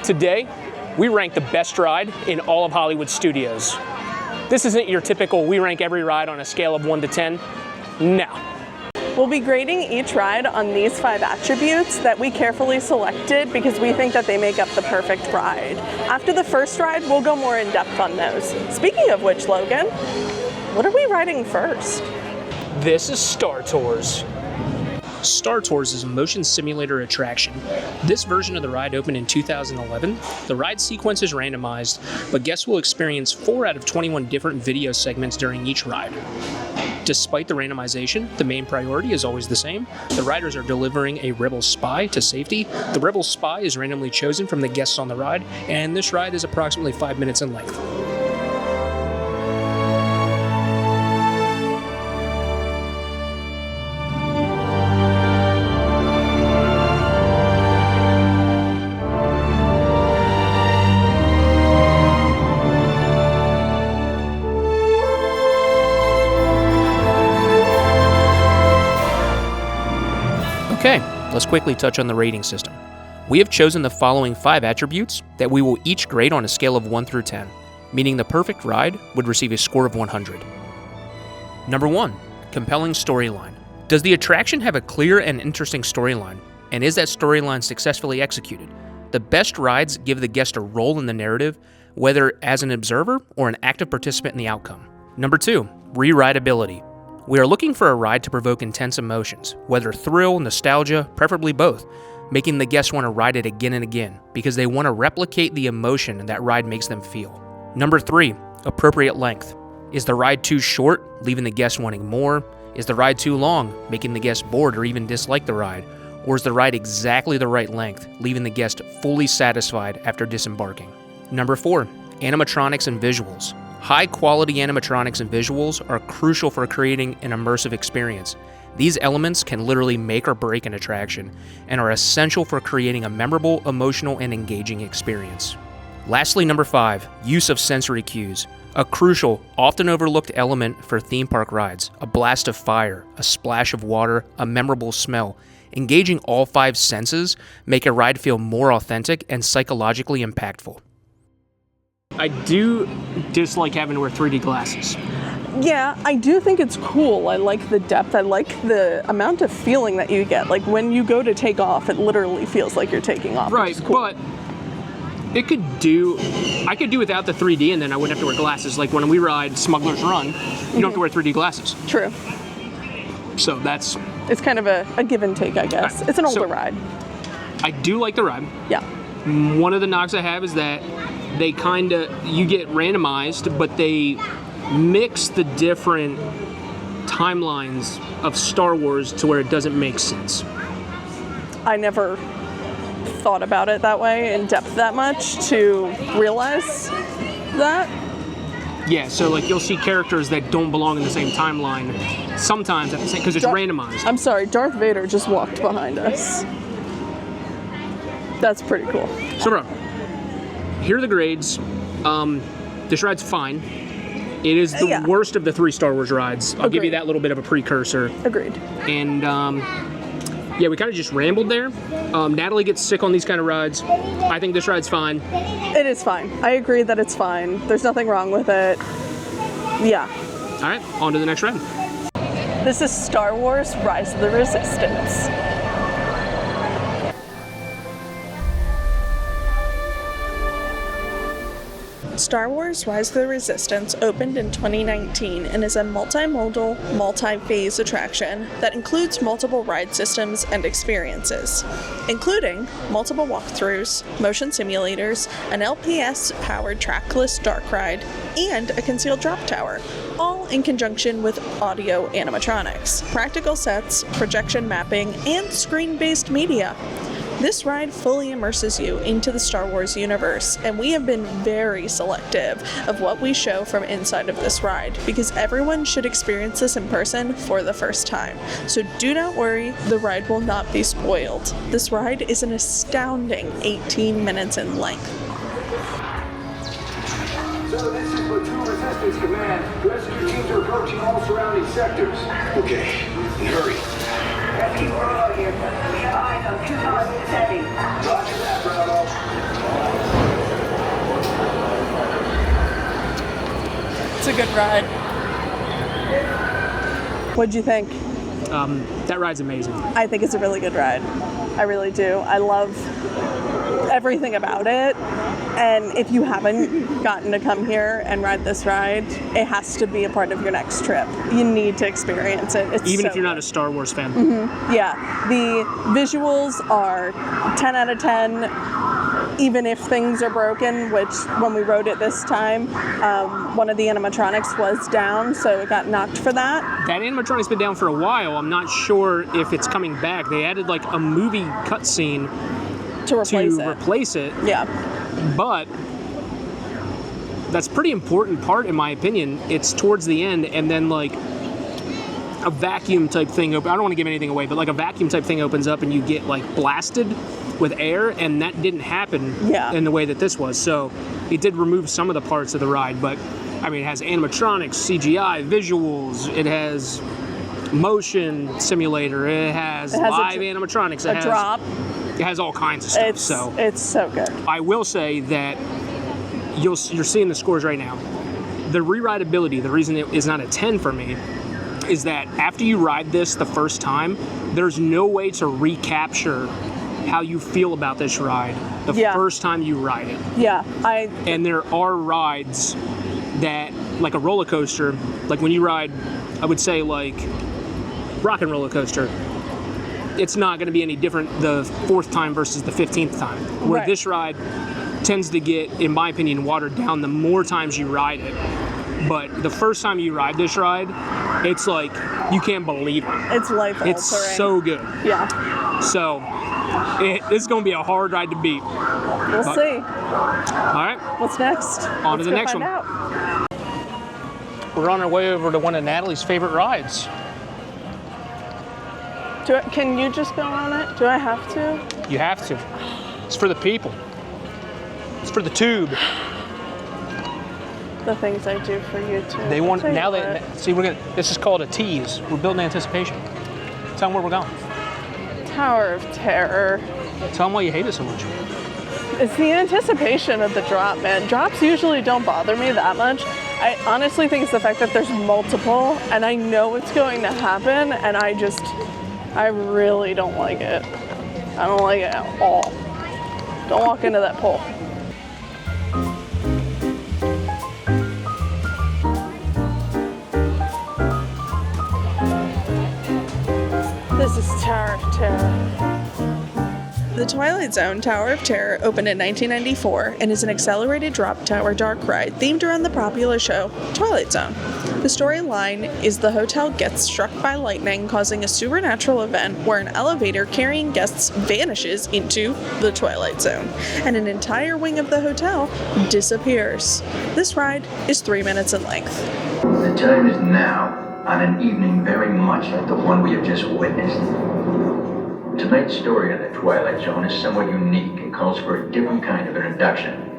Today, we rank the best ride in all of Hollywood studios. This isn't your typical we rank every ride on a scale of 1 to 10. No. We'll be grading each ride on these 5 attributes that we carefully selected because we think that they make up the perfect ride. After the first ride, we'll go more in depth on those. Speaking of which, Logan, what are we riding first? This is Star Tours. Star Tours is a motion simulator attraction. This version of the ride opened in 2011. The ride sequence is randomized, but guests will experience 4 out of 21 different video segments during each ride. Despite the randomization, the main priority is always the same. The riders are delivering a rebel spy to safety. The rebel spy is randomly chosen from the guests on the ride, and this ride is approximately 5 minutes in length. Okay, let's quickly touch on the rating system. We have chosen the following 5 attributes that we will each grade on a scale of 1 through 10, meaning the perfect ride would receive a score of 100. Number 1, compelling storyline. Does the attraction have a clear and interesting storyline, and is that storyline successfully executed? The best rides give the guest a role in the narrative, whether as an observer or an active participant in the outcome. Number 2, re-rideability. We are looking for a ride to provoke intense emotions, whether thrill, nostalgia, preferably both, making the guests want to ride it again and again because they want to replicate the emotion that ride makes them feel. Number 3, appropriate length. Is the ride too short, leaving the guests wanting more? Is the ride too long, making the guests bored or even dislike the ride? Or is the ride exactly the right length, leaving the guest fully satisfied after disembarking? Number 4, animatronics and visuals. High-quality animatronics and visuals are crucial for creating an immersive experience. These elements can literally make or break an attraction and are essential for creating a memorable, emotional, and engaging experience. Lastly, number 5, use of sensory cues. A crucial, often overlooked element for theme park rides. A blast of fire, a splash of water, a memorable smell. Engaging all 5 senses make a ride feel more authentic and psychologically impactful. I do dislike having to wear 3D glasses. Yeah, I do think it's cool. I like the depth. I like the amount of feeling that you get. Like when you go to take off, it literally feels like you're taking off. Right, cool. But I could do without the 3D and then I wouldn't have to wear glasses. Like when we ride Smugglers Run, you don't have to wear 3D glasses. True. So it's kind of a give and take, I guess. It's an older ride. I do like the ride. Yeah. One of the knocks I have is that you get randomized, but they mix the different timelines of Star Wars to where it doesn't make sense. I never thought about it that way in depth that much to realize that. Yeah, so like you'll see characters that don't belong in the same timeline sometimes at the same, because it's randomized. I'm sorry, Darth Vader just walked behind us. That's pretty cool. So bro, here are the grades. This ride's fine. It is the worst of the 3 Star Wars rides. I'll give you that little bit of a precursor. Agreed. And yeah, we kind of just rambled there. Natalie gets sick on these kind of rides. I think this ride's fine. It is fine. I agree that it's fine. There's nothing wrong with it. Yeah. All right, on to the next ride. This is Star Wars Rise of the Resistance. Star Wars Rise of the Resistance opened in 2019 and is a multimodal, multi-phase attraction that includes multiple ride systems and experiences, including multiple walkthroughs, motion simulators, an LPS-powered trackless dark ride, and a concealed drop tower, all in conjunction with audio animatronics, practical sets, projection mapping, and screen-based media. This ride fully immerses you into the Star Wars universe, and we have been very selective of what we show from inside of this ride, because everyone should experience this in person for the first time. So do not worry, the ride will not be spoiled. This ride is an astounding 18 minutes in length. So this is Platoon Resistance Command. The rest of your teams are approaching all surrounding sectors. Okay, and hurry. Rescue Bravo here. We have eyes on 2 targets heading. Roger that, Bravo. good ride. What'd you think? That ride's amazing. I think it's a really good ride. I really do. I love everything about it. And if you haven't gotten to come here and ride this ride, it has to be a part of your next trip. You need to experience it. It's Even so if you're not a Star Wars fan. Yeah, the visuals are 10 out of 10. Even if things are broken, which when we rode it this time, one of the animatronics was down, so it got knocked for that. That animatronic's been down for a while. I'm not sure if it's coming back. They added like a movie cutscene To replace it. Yeah. But that's a pretty important part, in my opinion. It's towards the end, and then like a vacuum type thing. I don't want to give anything away, but like a vacuum type thing opens up, and you get like blasted with air, and that didn't happen in the way that this was. So it did remove some of the parts of the ride, but I mean, it has animatronics, CGI, visuals. It has motion simulator. It has live animatronics. It has drop. It has all kinds of stuff. It's so good. I will say that you're seeing the scores right now. The re-rideability, the reason it is not a 10 for me, is that after you ride this the first time, there's no way to recapture how you feel about this ride the first time you ride it. Yeah, And there are rides that, like a roller coaster, like when you ride, I would say like Rock and Roller Coaster, it's not going to be any different the 4th time versus the 15th time. Where this ride tends to get, in my opinion, watered down the more times you ride it. But the first time you ride this ride, it's like, you can't believe it. It's life-altering. It's so good. Yeah. So, this is going to be a hard ride to beat. We'll see. All right. What's next? On to the next one. Out. We're on our way over to one of Natalie's favorite rides. Can you just go on it? Do I have to? You have to. It's for the people. It's for the tube. The things I do for you too. They want now. See, this is called a tease. We're building anticipation. Tell them where we're going. Tower of Terror. Tell them why you hate it so much. It's the anticipation of the drop, man. Drops usually don't bother me that much. I honestly think it's the fact that there's multiple, and I know it's going to happen, and I really don't like it. I don't like it at all. Don't walk into that pole. This is Tower of Terror. The Twilight Zone Tower of Terror opened in 1994 and is an accelerated drop tower dark ride themed around the popular show Twilight Zone. The storyline is the hotel gets struck by lightning, causing a supernatural event where an elevator carrying guests vanishes into the Twilight Zone, and an entire wing of the hotel disappears. This ride is 3 minutes in length. The time is now, on an evening very much like the one we have just witnessed. Tonight's story of the Twilight Zone is somewhat unique and calls for a different kind of introduction.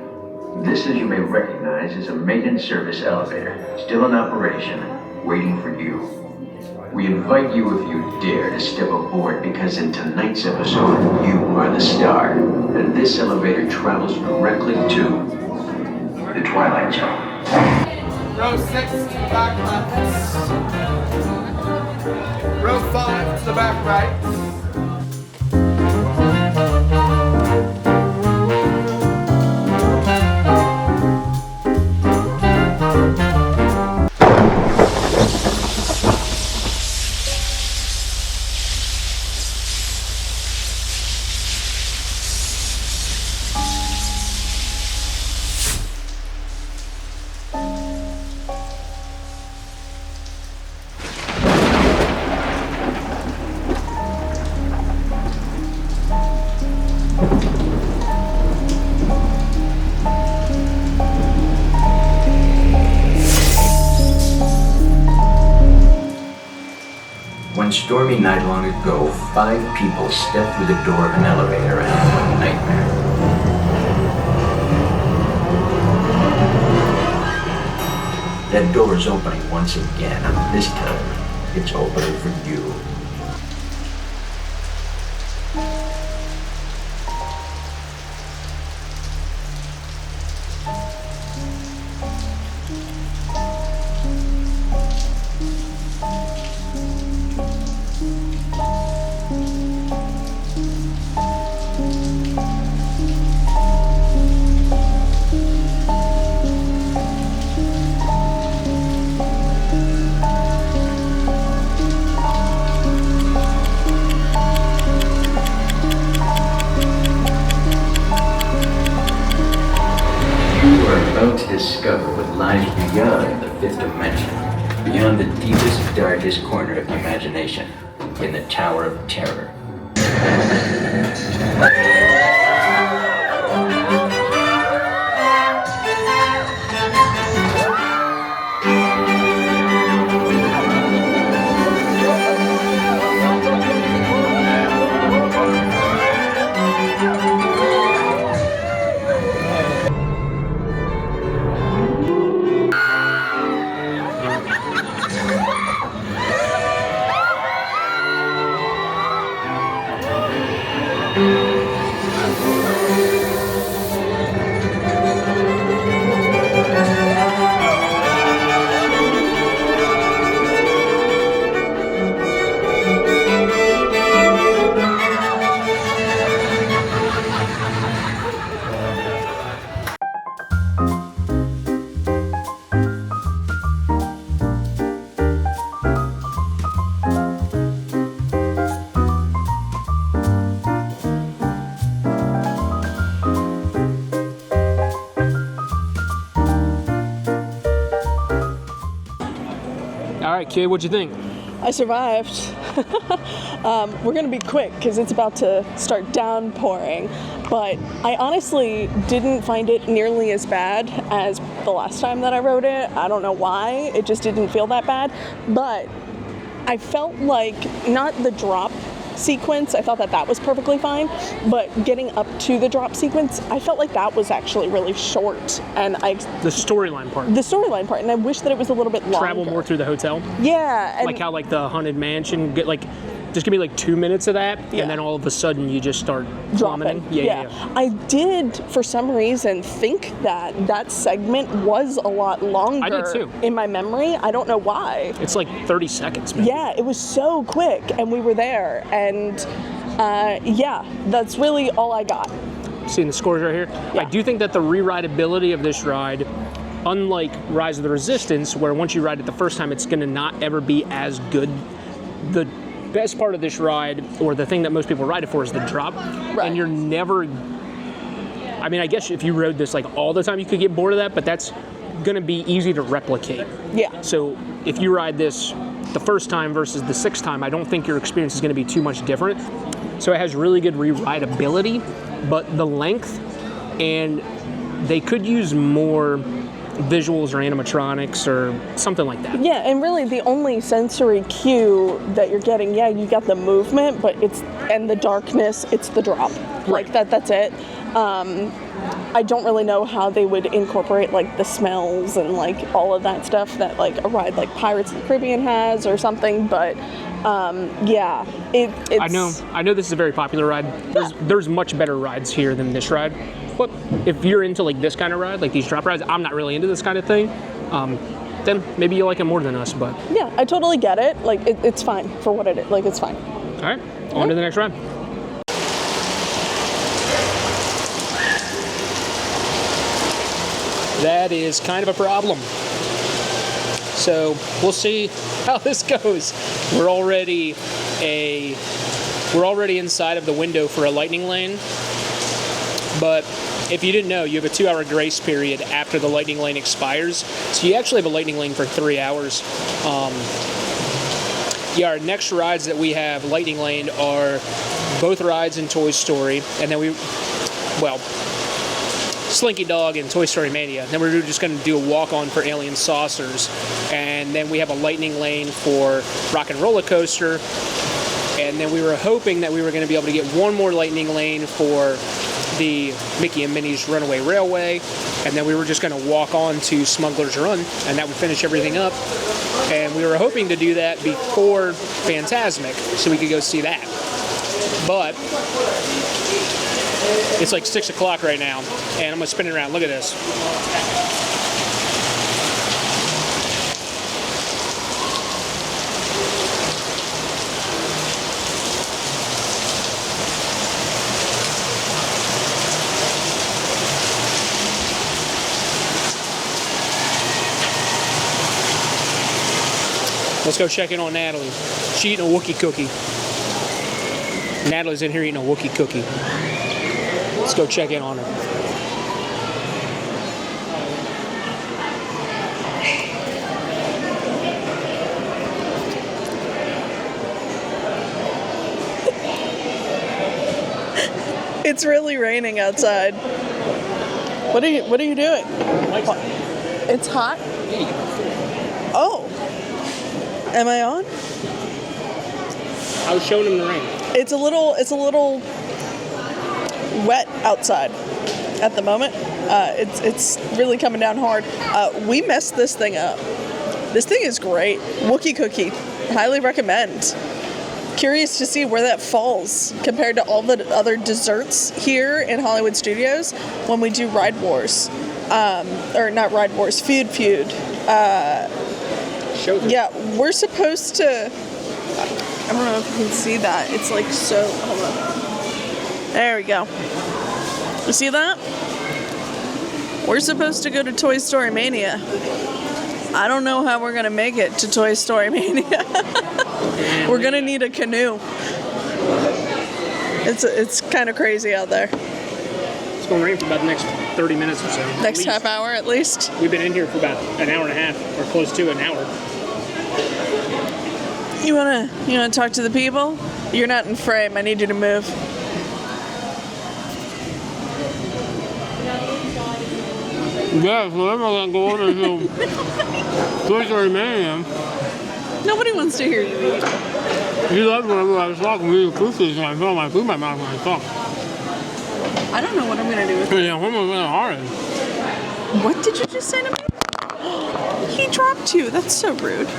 This, as you may recognize, is a maintenance service elevator, still in operation, waiting for you. We invite you, if you dare, to step aboard, because in tonight's episode, you are the star, and this elevator travels directly to the Twilight Zone. Row 6 to the back left. Row 5 to the back right. One stormy night long ago, 5 people stepped through the door of an elevator and had one nightmare. That door is opening once again, and this time, it's opening for you. lies beyond the fifth dimension, beyond the deepest, darkest corner of imagination, in the Tower of Terror. All right, kid, what'd you think? I survived. We're gonna be quick because it's about to start downpouring, but I honestly didn't find it nearly as bad as the last time that I rode it. I don't know why, it just didn't feel that bad, but I felt like not the drop sequence, I thought that was perfectly fine, but getting up to the drop sequence, I felt like that was actually really short, and The storyline part. the storyline part, and I wish that it was a little bit longer. Travel more through the hotel. Yeah. And Like how like the haunted mansion, just give me like 2 minutes of that, Yeah. and then all of a sudden you just start dropping. plummeting. Yeah. I did, for some reason, think that segment was a lot longer. I did too. In my memory. I don't know why. It's like 30 seconds, man. Yeah, it was so quick, and we were there, and yeah, that's really all I got. Seeing the scores right here. Yeah. I do think that the re-rideability of this ride, unlike Rise of the Resistance, where once you ride it the first time, it's going to not ever be as good. The best part of this ride, or the thing that most people ride it for, is the drop. Right. And you're never, I mean, I guess if you rode this like all the time, you could get bored of that, but that's going to be easy to replicate. Yeah. So if you ride this the first time versus the sixth time, I don't think your experience is going to be too much different. So it has really good re-rideability, but the length, and they could use more visuals or animatronics or something like that. Yeah, and really the only sensory cue that you're getting, yeah, you got the movement, but and the darkness, it's the drop. Right. Like that's it. I don't really know how they would incorporate like the smells and like all of that stuff that like a ride like Pirates of the Caribbean has or something, but yeah, it's... I know this is a very popular ride. There's much better rides here than this ride. But if you're into like this kind of ride, like these drop rides, I'm not really into this kind of thing. Then maybe you like it more than us, but... Yeah, I totally get it. Like, it's fine for what it is. Like, it's fine. All right, on to the next ride. That is kind of a problem. So we'll see how this goes. We're already inside of the window for a lightning lane. But if you didn't know, you have a 2-hour grace period after the lightning lane expires. So you actually have a lightning lane for 3 hours. Yeah, our next rides that we have lightning lane are both rides in Toy Story, and then Slinky Dog and Toy Story Mania. Then we're just going to do a walk-on for Alien Saucers, and then we have a lightning lane for Rock and Roller Coaster, and then we were hoping that we were going to be able to get one more lightning lane for the Mickey and Minnie's Runaway Railway, and then we were just going to walk on to Smugglers Run, and that would finish everything up. And we were hoping to do that before Fantasmic, so we could go see that. But it's like 6 o'clock right now, and I'm going to spin it around. Look at this. Let's go check in on Natalie. She's eating a Wookiee Cookie. Natalie's in here eating a Wookiee Cookie. Let's go check in on her. It's really raining outside. What are you doing? It's hot? Oh. Am I on? I was showing him the rain. It's a little wet outside at the moment. It's really coming down hard. We messed this thing up. This thing is great. Wookiee Cookie. Highly recommend. Curious to see where that falls compared to all the other desserts here in Hollywood Studios when we do Ride Wars. Or not Ride Wars, Food Feud. Yeah, we're supposed to... I don't know if you can see that. It's like so... Hold on. There we go. You see that? We're supposed to go to Toy Story Mania. I don't know how we're going to make it to Toy Story Mania. We're going to need a canoe. It's kind of crazy out there. It's going to rain for about the next 30 minutes or so. Next half hour at least. We've been in here for about an hour and a half, or close to an hour. You wanna talk to the people? You're not in frame. I need you to move. Yes, whatever I go over to Toy Story Mania. Nobody wants to hear you eat. He loved whenever I was talking to the food station and I felt my food in my mouth when I talked. I don't know what I'm gonna do with it. Yeah, when was really hard. What did you just say to me? He dropped you. That's so rude.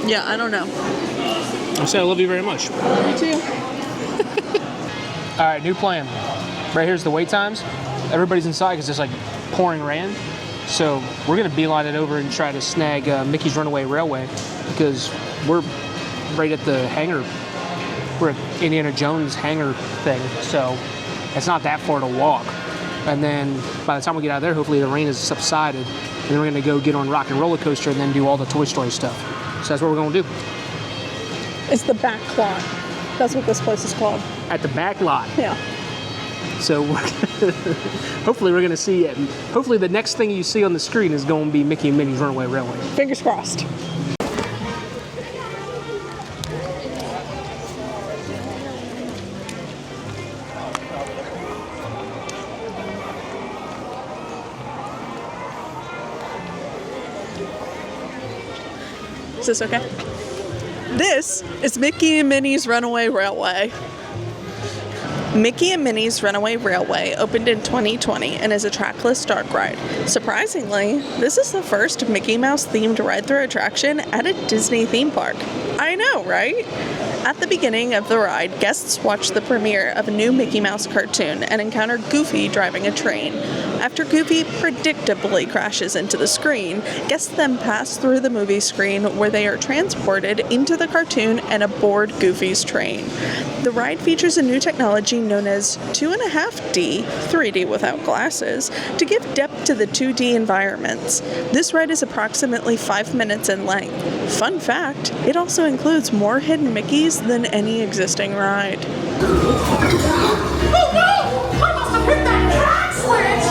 Yeah, I don't know. I said I love you very much. Me too. All right, new plan. Right here's the wait times. Everybody's inside because it's like pouring rain. So we're gonna beeline it over and try to snag Mickey's Runaway Railway because we're right at the hangar. We're at Indiana Jones hangar thing, so it's not that far to walk. And then by the time we get out of there, hopefully the rain has subsided. And then we're gonna go get on Rock and Roller Coaster and then do all the Toy Story stuff. So that's what we're gonna do. It's the back lot. That's what this place is called. At the back lot. Yeah. So hopefully we're gonna see it. Hopefully the next thing you see on the screen is going to be Mickey and Minnie's Runaway Railway. Fingers crossed. Is this okay? This is Mickey and Minnie's Runaway Railway. Mickey and Minnie's Runaway Railway opened in 2020 and is a trackless dark ride. Surprisingly, this is the first Mickey Mouse themed ride-through attraction at a Disney theme park. I know, right? At the beginning of the ride, guests watch the premiere of a new Mickey Mouse cartoon and encounter Goofy driving a train. After Goofy predictably crashes into the screen, guests then pass through the movie screen where they are transported into the cartoon and aboard Goofy's train. The ride features a new technology known as 2.5D, 3D without glasses, to give depth to the 2D environments. This ride is approximately 5 minutes in length. Fun fact, it also includes more hidden Mickeys than any existing ride. Oh no! I must have hit that track switch!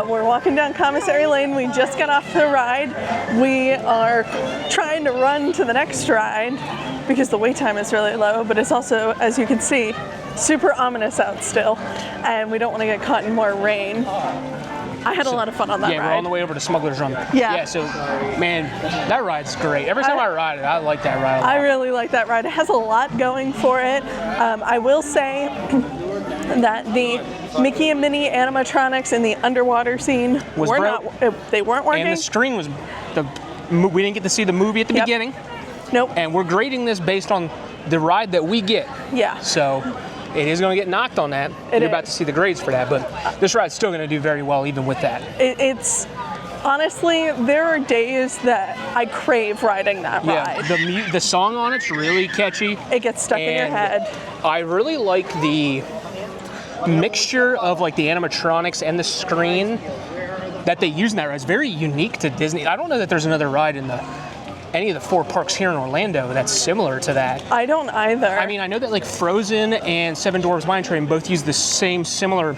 We're walking down Commissary Lane. We just got off the ride. We are trying to run to the next ride because the wait time is really low, but it's also, as you can see, super ominous out still, and we don't want to get caught in more rain. I had a lot of fun on that ride. Yeah, we're on the way over to Smugglers Run. Yeah. Yeah, so, man, that ride's great. Every time I ride it, I like that ride a lot. I really like that ride. It has a lot going for it. I will say that the Mickey and Minnie animatronics in the underwater scene they weren't working. And the screen was, we didn't get to see the movie at the beginning. Nope. And we're grading this based on the ride that we get. Yeah. So it is going to get knocked on that. You're about to see the grades for that, but this ride's still going to do very well even with that. It's honestly, there are days that I crave riding that ride. Yeah, the song on it's really catchy. It gets stuck in your head. I really like the mixture of like the animatronics and the screen that they use in that ride. It's very unique to Disney. I don't know that there's another ride in any of the 4 parks here in Orlando that's similar to that. I don't either. I mean, I know that like Frozen and Seven Dwarfs Mine Train both use the same similar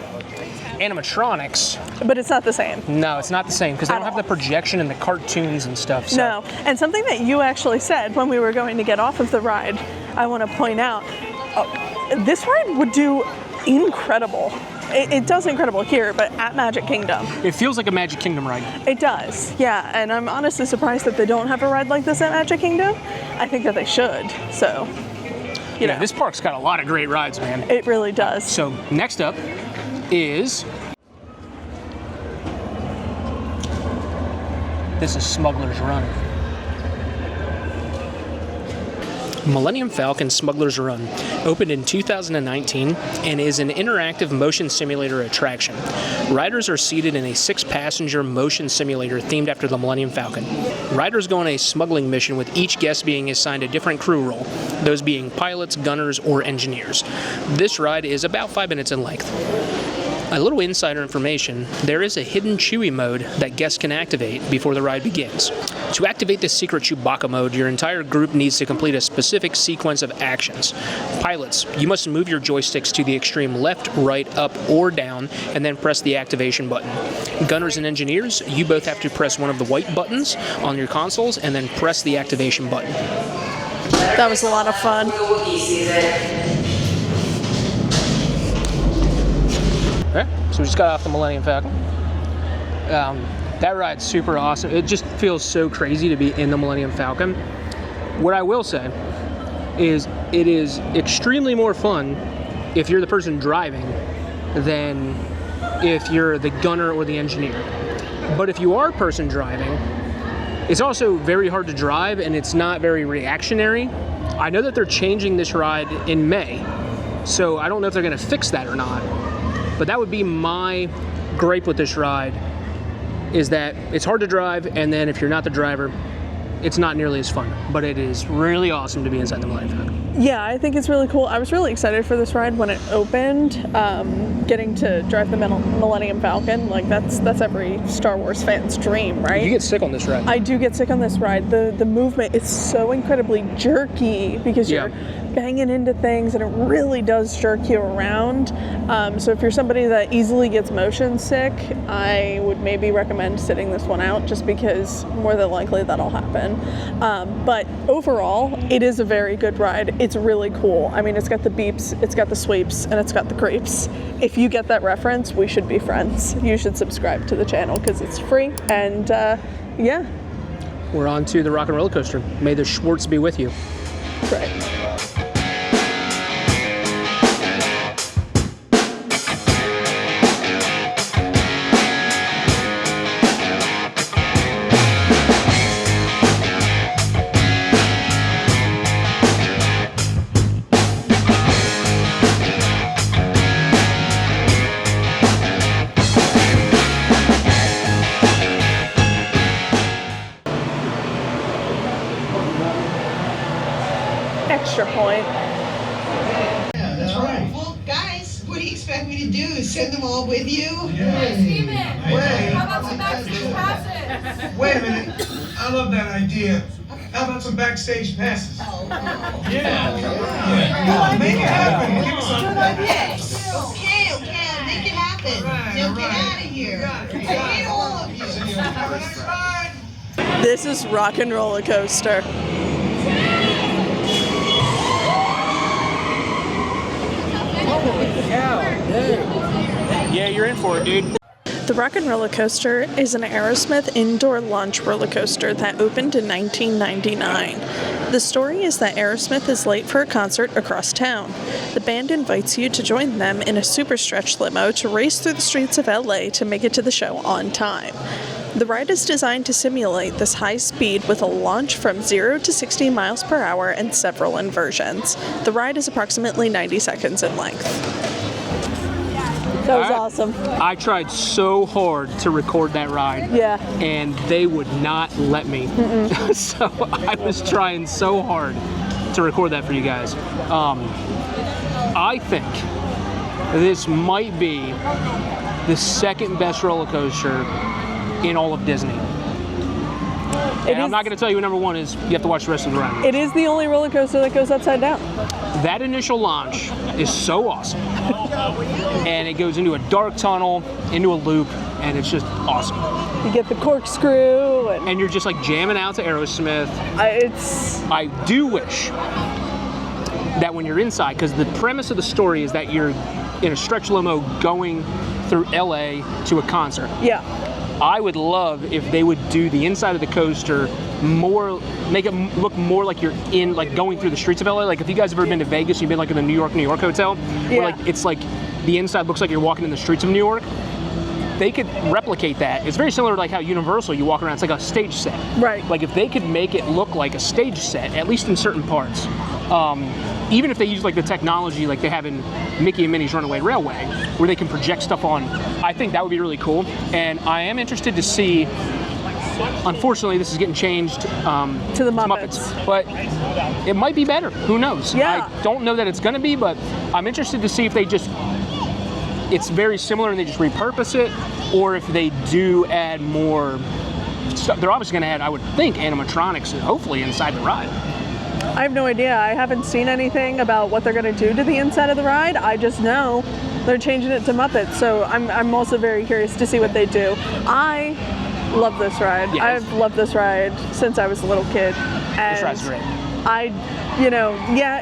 animatronics. But it's not the same. No, it's not the same because they don't have the projection and the cartoons and stuff. So. No, and something that you actually said when we were going to get off of the ride, I want to point out, this ride would do incredible. It does incredible here, but at Magic Kingdom. It feels like a Magic Kingdom ride. It does, yeah. And I'm honestly surprised that they don't have a ride like this at Magic Kingdom. I think that they should, so, you know. This park's got a lot of great rides, man. It really does. So next up is... This is Smugglers Run. Millennium Falcon Smugglers Run opened in 2019 and is an interactive motion simulator attraction. Riders are seated in a 6-passenger motion simulator themed after the Millennium Falcon. Riders go on a smuggling mission with each guest being assigned a different crew role, those being pilots, gunners, or engineers. This ride is about 5 minutes in length. A little insider information, there is a hidden Chewie mode that guests can activate before the ride begins. To activate this secret Chewbacca mode, your entire group needs to complete a specific sequence of actions. Pilots, you must move your joysticks to the extreme left, right, up, or down, and then press the activation button. Gunners and engineers, you both have to press one of the white buttons on your consoles and then press the activation button. That was a lot of fun. Okay, so we just got off the Millennium Falcon. That ride's super awesome. It just feels so crazy to be in the Millennium Falcon. What I will say is it is extremely more fun if you're the person driving than if you're the gunner or the engineer. But if you are a person driving, it's also very hard to drive and it's not very reactionary. I know that they're changing this ride in May, so I don't know if they're going to fix that or not. But that would be my gripe with this ride, is that it's hard to drive, and then if you're not the driver, it's not nearly as fun. But it is really awesome to be inside the Millennium Falcon. Yeah, I think it's really cool. I was really excited for this ride when it opened. Getting to drive the Millennium Falcon, like that's every Star Wars fan's dream, right? You get sick on this ride. I do get sick on this ride. The movement is so incredibly jerky because you're banging into things and it really does jerk you around. So if you're somebody that easily gets motion sick, I would maybe recommend sitting this one out just because more than likely that'll happen. But overall, it is a very good ride. It's really cool. I mean, it's got the beeps, it's got the sweeps, and it's got the creeps. If you get that reference, we should be friends. You should subscribe to the channel because it's free. And yeah. We're on to the Rock and Roller Coaster. May the Schwartz be with you. Right. Extra point. Yeah, that's right. Well, guys, what do you expect me to do? Send them all with you? Yeah. Steven, Wait. how about some backstage passes? Wait a minute. I love that idea. How about some backstage passes? Oh, Yeah. Make it happen. Give us some. okay, I'll make it happen. nothing. Now get out of here. I hate all of you. This is Rock and Roller Coaster. Yeah, you're in for it, dude. The Rock and Roller Coaster is an Aerosmith indoor launch roller coaster that opened in 1999. The story is that Aerosmith is late for a concert across town. The band invites you to join them in a super stretch limo to race through the streets of LA to make it to the show on time. The ride is designed to simulate this high speed with a launch from 0 to 60 miles per hour and several inversions. The ride is approximately 90 seconds in length. That was awesome. I tried so hard to record that ride. Yeah. And they would not let me. So I was trying so hard to record that for you guys. I think this might be the second best roller coaster in all of Disney. And I'm not going to tell you what number one is. You have to watch the rest of the ride. It is the only roller coaster that goes upside down. That initial launch is so awesome. And it goes into a dark tunnel, into a loop, and it's just awesome. You get the corkscrew. And you're just like jamming out to Aerosmith. I do wish that when you're inside, because the premise of the story is that you're in a stretch limo going through LA to a concert. Yeah. I would love if they would do the inside of the coaster more, make it look more like you're in, like going through the streets of LA. Like if you guys have ever been to Vegas, you've been like in the New York hotel, where like it's like the inside looks like you're walking in the streets of New York. They could replicate that. It's very similar to like how Universal, you walk around, it's like a stage set. Right. Like if they could make it look like a stage set, at least in certain parts, even if they use like the technology like they have in Mickey and Minnie's Runaway Railway, where they can project stuff on, I think that would be really cool. And I am interested to see, unfortunately this is getting changed to the Muppets. But it might be better, who knows? Yeah. I don't know that it's gonna be, but I'm interested to see if they just, it's very similar and they just repurpose it, or if they do add more stuff. They're obviously gonna add, I would think, animatronics hopefully inside the ride. I have no idea. I haven't seen anything about what they're going to do to the inside of the ride. I just know they're changing it to Muppets, so I'm also very curious to see what they do. I love this ride. Yes. I've loved this ride since I was a little kid. And this ride's great.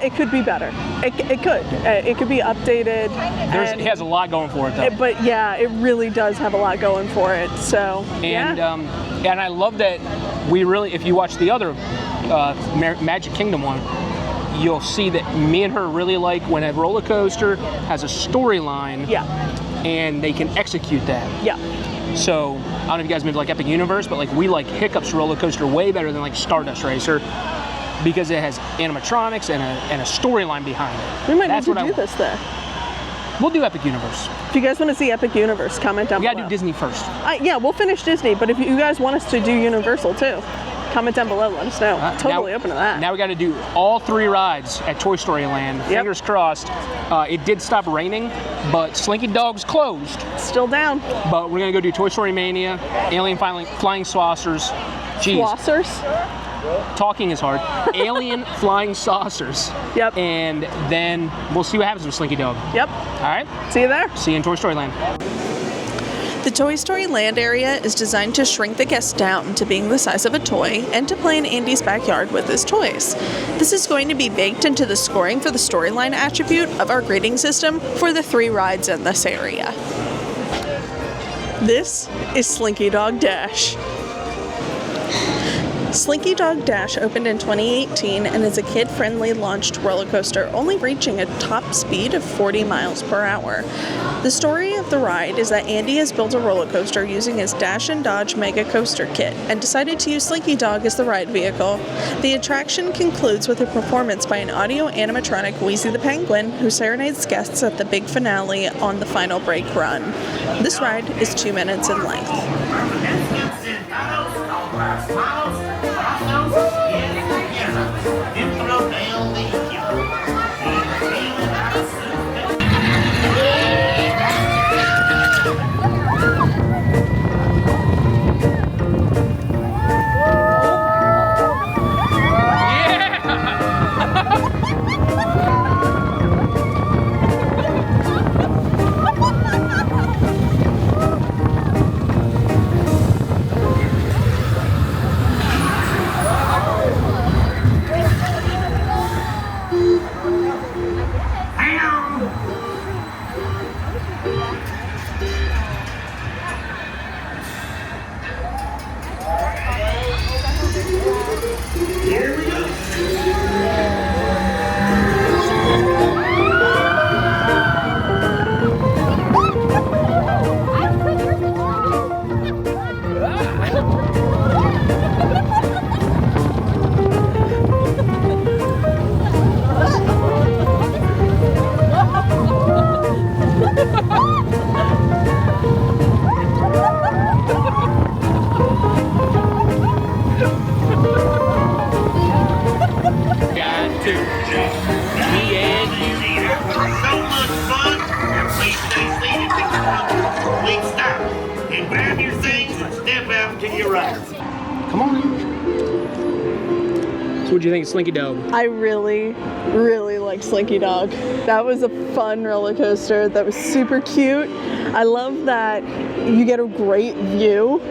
It could be better. It could. It could be updated. It has a lot going for it, though. But yeah, it really does have a lot going for it. So and I love that we really, if you watch the other Magic Kingdom one, you'll see that me and her really like when a roller coaster has a storyline. Yeah. And they can execute that. Yeah. So I don't know if you guys been to like Epic Universe, but like we like Hiccup's roller coaster way better than like Stardust Racer, because it has animatronics and a storyline behind it. We might need to do this there. We'll do Epic Universe. If you guys want to see Epic Universe, comment down below. We gotta do Disney first. Yeah, we'll finish Disney, but if you guys want us to do Universal too, comment down below, let us know. Totally open to that. Now we gotta do all 3 rides at Toy Story Land. Yep. Fingers crossed. It did stop raining, but Slinky Dog's closed. Still down. But we're gonna go do Toy Story Mania, Alien Flying Saucers. Jeez. Saucers? Talking is hard. Alien Flying Saucers. Yep. And then we'll see what happens with Slinky Dog. Yep. All right. See you there. See you in Toy Story Land. The Toy Story Land area is designed to shrink the guest down to being the size of a toy and to play in Andy's backyard with his toys. This is going to be baked into the scoring for the storyline attribute of our grading system for the 3 rides in this area. This is Slinky Dog Dash. Slinky Dog Dash opened in 2018 and is a kid-friendly launched roller coaster, only reaching a top speed of 40 miles per hour. The story of the ride is that Andy has built a roller coaster using his Dash and Dodge Mega Coaster Kit and decided to use Slinky Dog as the ride vehicle. The attraction concludes with a performance by an audio animatronic Wheezy the Penguin, who serenades guests at the big finale on the final break run. This ride is 2 minutes in length. grab your things and step out to your right. Come on in. So what'd you think of Slinky Dog? I really, really like Slinky Dog. That was a fun roller coaster. That was super cute. I love that you get a great view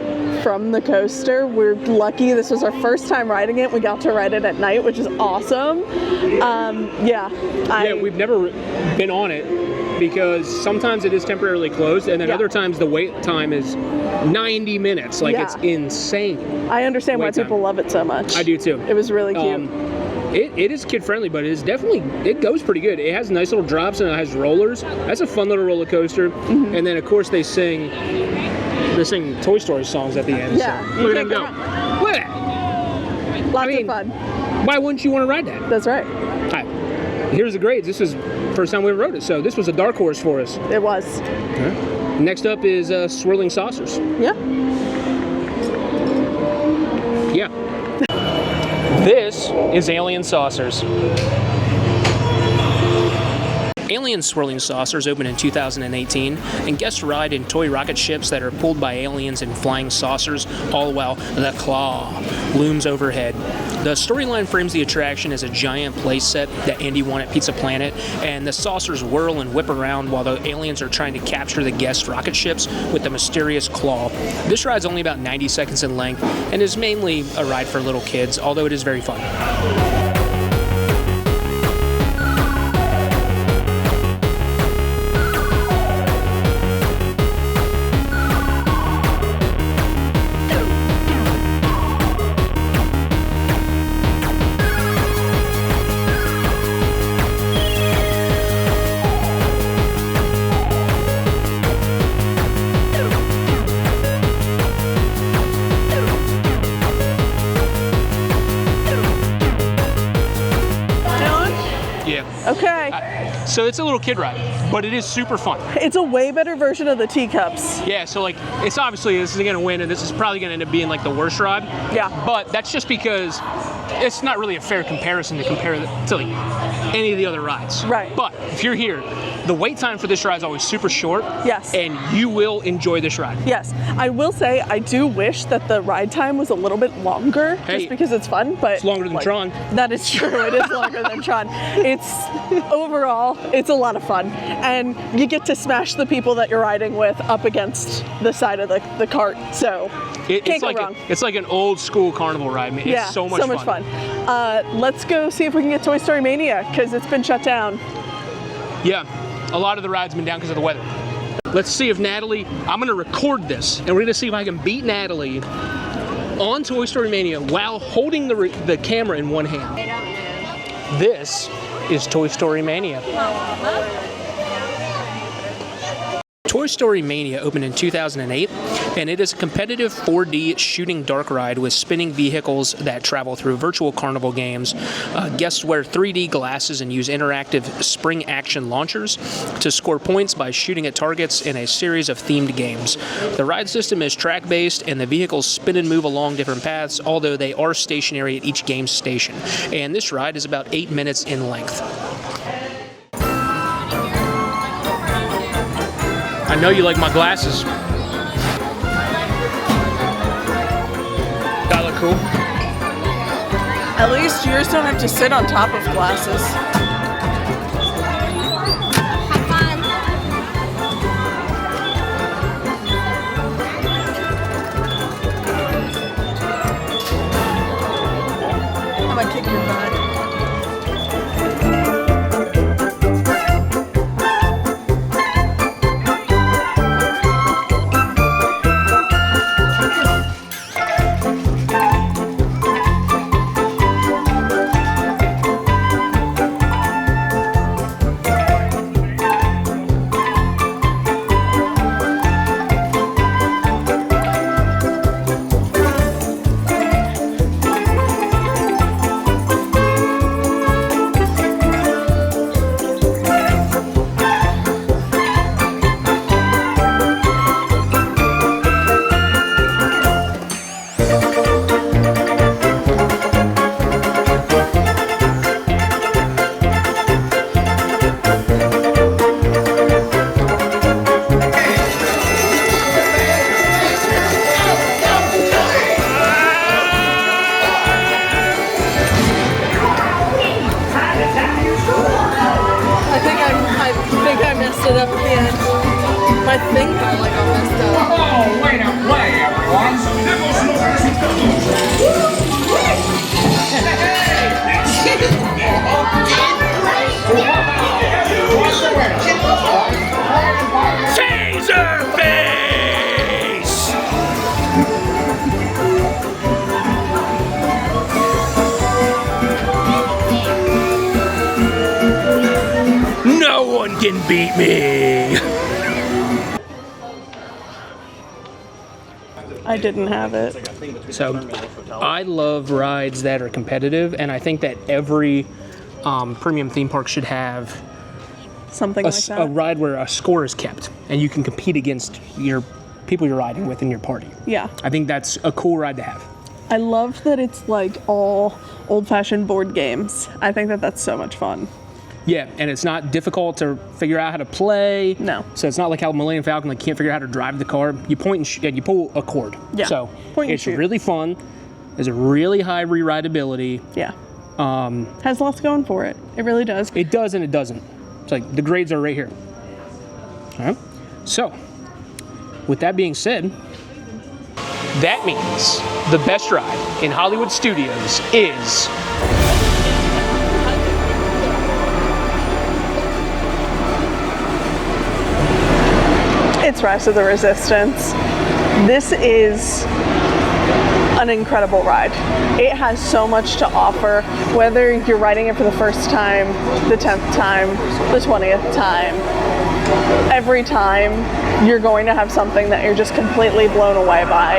from the coaster. We're lucky this was our first time riding it. We got to ride it at night, which is awesome. Yeah, we've never been on it because sometimes it is temporarily closed, and then other times the wait time is 90 minutes. Like, it's insane. I understand why people love it so much. I do too. It was really cute. It is kid friendly, but it goes pretty good. It has nice little drops and it has rollers. That's a fun little roller coaster. Mm-hmm. And then of course they sing Toy Story songs at the end. Yeah, so look at them go. Look at that. Lots of fun. Why wouldn't you want to ride that? That's right. All right. Here's the grades. This is the first time we ever rode it, so this was a dark horse for us. It was. Right. Next up is Swirling Saucers. Yeah. Yeah. This is Alien Saucers. Alien Swirling Saucers opened in 2018, and guests ride in toy rocket ships that are pulled by aliens in flying saucers, all while the Claw looms overhead. The storyline frames the attraction as a giant play set that Andy won at Pizza Planet, and the saucers whirl and whip around while the aliens are trying to capture the guest rocket ships with the mysterious Claw. This ride's only about 90 seconds in length and is mainly a ride for little kids, although it is very fun. Okay. So it's a little kid ride, but it is super fun. It's a way better version of the teacups. Yeah, so like, it's obviously this is gonna win, and this is probably gonna end up being like the worst ride. Yeah. But that's just because it's not really a fair comparison to compare it to like any of the other rides. Right. But if you're here, the wait time for this ride is always super short. Yes. And you will enjoy this ride. Yes. I will say I do wish that the ride time was a little bit longer, just because it's fun. But it's longer than Tron. That is true. It is longer than Tron. It's overall, it's a lot of fun, and you get to smash the people that you're riding with up against the side of the cart. So can't go wrong. It's like an old school carnival ride. I mean, it's so much fun. Let's go see if we can get Toy Story Mania, because it's been shut down. Yeah, a lot of the rides have been down because of the weather. Let's see if Natalie, I'm gonna record this, and we're gonna see if I can beat Natalie on Toy Story Mania while holding the camera in one hand. This is Toy Story Mania. Toy Story Mania opened in 2008, and it is a competitive 4D shooting dark ride with spinning vehicles that travel through virtual carnival games. Guests wear 3D glasses and use interactive spring action launchers to score points by shooting at targets in a series of themed games. The ride system is track-based, and the vehicles spin and move along different paths, although they are stationary at each game station. And this ride is about 8 minutes in length. I know you like my glasses. That look cool? At least yours don't have to sit on top of glasses. I'm gonna kick your butt. fucking beat me. I didn't have it. So, I love rides that are competitive, and I think that every premium theme park should have Something like that. a ride where a score is kept, and you can compete against your people you're riding with in your party. Yeah. I think that's a cool ride to have. I love that it's like all old-fashioned board games. I think that that's so much fun. Yeah, and it's not difficult to figure out how to play. No. So it's not like how Millennium Falcon like can't figure out how to drive the car. You point and you pull a cord. Yeah. So Point and it's shoot. really fun. There's a really high re-rideability. Yeah. Has lots going for it. It really does. It does and it doesn't. It's like the grades are right here. All right. So, with that being said, that means the best ride in Hollywood Studios is It's Rise of the Resistance. This is an incredible ride. It has so much to offer, whether you're riding it for the first time, the 10th time, the 20th time. Every time you're going to have something that you're just completely blown away by.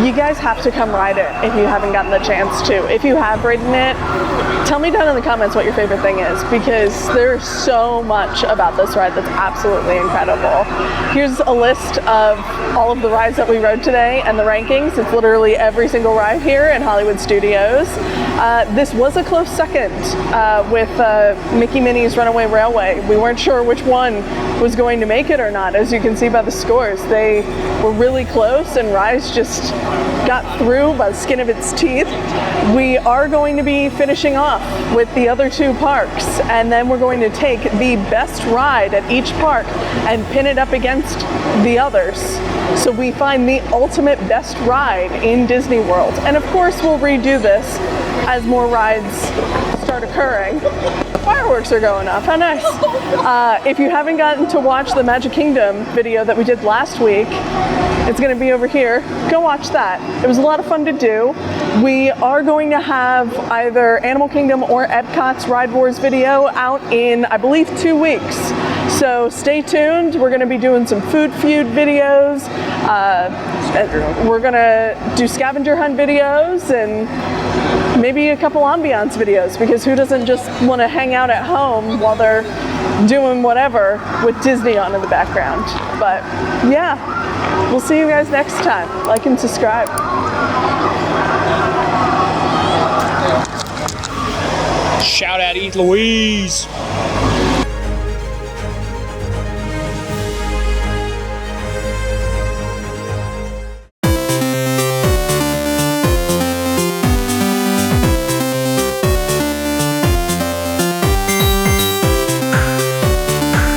You guys have to come ride it if you haven't gotten the chance to. If you have ridden it, tell me down in the comments what your favorite thing is, because there's so much about this ride that's absolutely incredible. Here's a list of all of the rides that we rode today and the rankings. It's literally every single ride here in Hollywood Studios. This was a close second with Mickey Minnie's Runaway Railway. We weren't sure which one was going to make it or not. As you can see by the scores, they were really close and Rise just got through by the skin of its teeth. We are going to be finishing off with the other two parks, and then we're going to take the best ride at each park and pin it up against the others. So we find the ultimate best ride in Disney World. And of course we'll redo this as more rides start occurring. Fireworks are going off, how nice. If you haven't gotten to watch the Magic Kingdom video that we did last week, it's going to be over here. Go watch that. It was a lot of fun to do. We are going to have either Animal Kingdom or Epcot's Ride Wars video out in, I believe, 2 weeks. So stay tuned. We're going to be doing some Food Feud videos. We're going to do scavenger hunt videos and maybe a couple ambiance videos, because who doesn't just want to hang out at home while they're doing whatever with Disney on in the background. But yeah, we'll see you guys next time. Like and subscribe. shout out East Louise.